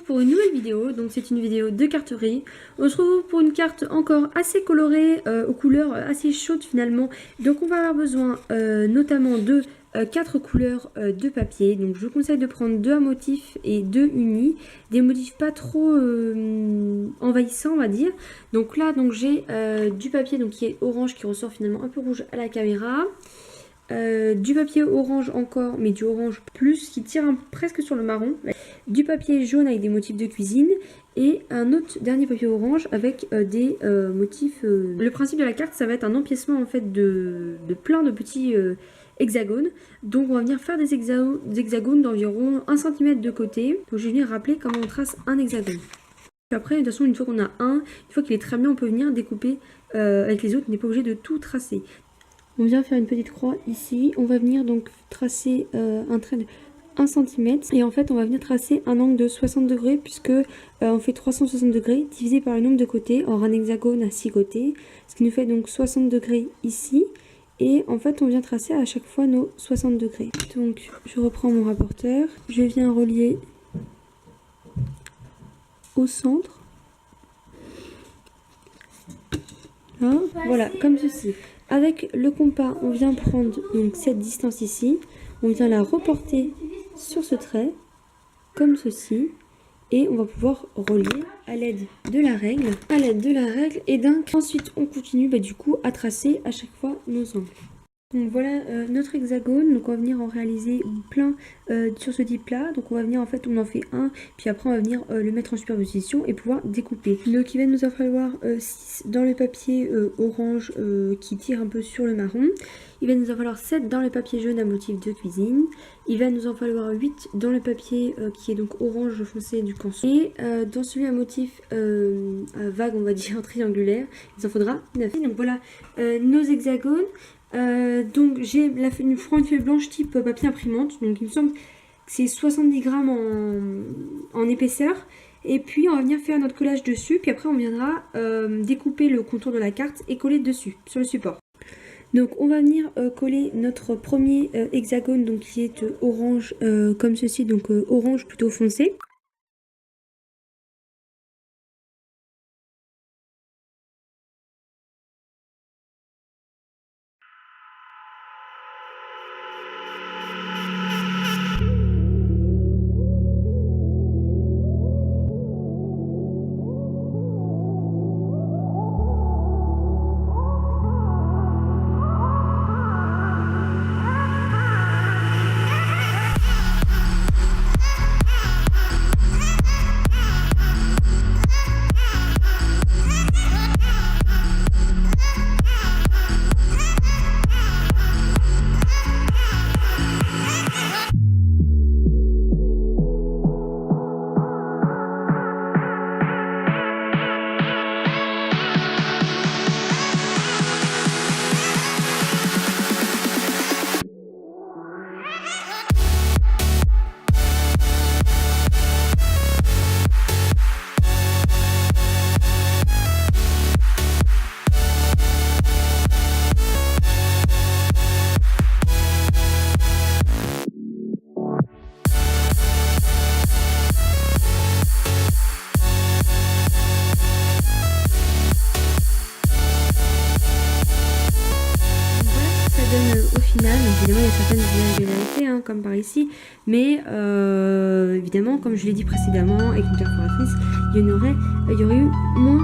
pour une nouvelle vidéo, donc c'est une vidéo de carterie. On se retrouve pour une carte encore assez colorée, aux couleurs assez chaudes finalement. Donc on va avoir besoin notamment de 4 couleurs de papier. Donc je vous conseille de prendre 2 à motifs et 2 unis. Des motifs pas trop envahissants on va dire. Donc là j'ai du papier donc, qui est orange qui ressort finalement un peu rouge à la caméra. Du papier orange encore, mais du orange plus qui tire presque sur le marron. Du papier jaune avec des motifs de cuisine et un autre dernier papier orange avec des motifs. Le principe de la carte, ça va être un empiècement en fait de plein de petits hexagones. Donc on va venir faire des hexagones d'environ 1 cm de côté. Donc je vais venir rappeler comment on trace un hexagone. Puis après, de toute façon, une fois qu'on a une fois qu'il est très bien, on peut venir découper avec les autres. On n'est pas obligé de tout tracer. On vient faire une petite croix ici. On va venir donc tracer un trait de 1 cm. Et en fait, on va venir tracer un angle de 60 degrés puisque on fait 360 degrés divisé par le nombre de côtés. Or, un hexagone à 6 côtés. Ce qui nous fait donc 60 degrés ici. Et en fait, on vient tracer à chaque fois nos 60 degrés. Donc, je reprends mon rapporteur. Je viens relier au centre. Là, voilà, comme ceci. Avec le compas, on vient prendre donc cette distance ici, on vient la reporter sur ce trait, comme ceci, et on va pouvoir relier à l'aide de la règle, et ensuite on continue du coup à tracer à chaque fois nos angles. Donc voilà notre hexagone, donc on va venir en réaliser plein sur ce type là, donc on va venir en fait on en fait un, puis après on va venir le mettre en superposition et pouvoir découper. Donc il va nous en falloir 6 dans le papier orange qui tire un peu sur le marron, il va nous en falloir 7 dans le papier jaune à motif de cuisine, il va nous en falloir 8 dans le papier qui est donc orange foncé du canson, et dans celui à motif vague on va dire triangulaire, il en faudra 9. Donc voilà nos hexagones. Donc j'ai une feuille blanche type papier imprimante, donc il me semble que c'est 70 grammes en épaisseur, et puis on va venir faire notre collage dessus, puis après on viendra découper le contour de la carte et coller dessus sur le support. Donc on va venir coller notre premier hexagone donc qui est orange comme ceci, donc orange plutôt foncé. Au final, évidemment il y a certaines irrégularités comme par ici, mais évidemment comme je l'ai dit précédemment avec une perforatrice, il y aurait eu moins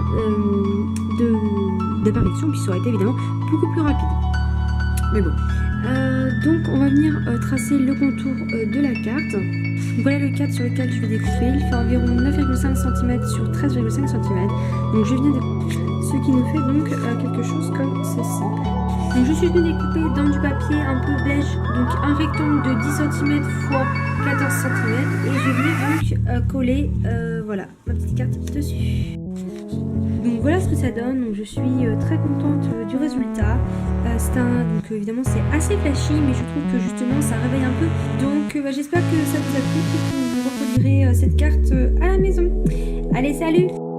d'apparitions, puis ça aurait été évidemment beaucoup plus rapide. Mais bon, donc on va venir tracer le contour de la carte. Donc voilà le cadre sur lequel je vais découper, il fait environ 9,5 cm sur 13,5 cm, donc je viens découper, ce qui nous fait donc quelque chose comme ceci. Donc je suis venue découper dans du papier un peu beige, donc un rectangle de 10 cm x 14 cm, et je vais donc coller voilà, ma petite carte dessus. Donc voilà ce que ça donne, donc je suis très contente du résultat. Donc évidemment c'est assez flashy, mais je trouve que justement ça réveille un peu. Donc j'espère que ça vous a plu, que vous reproduirez cette carte à la maison. Allez, salut!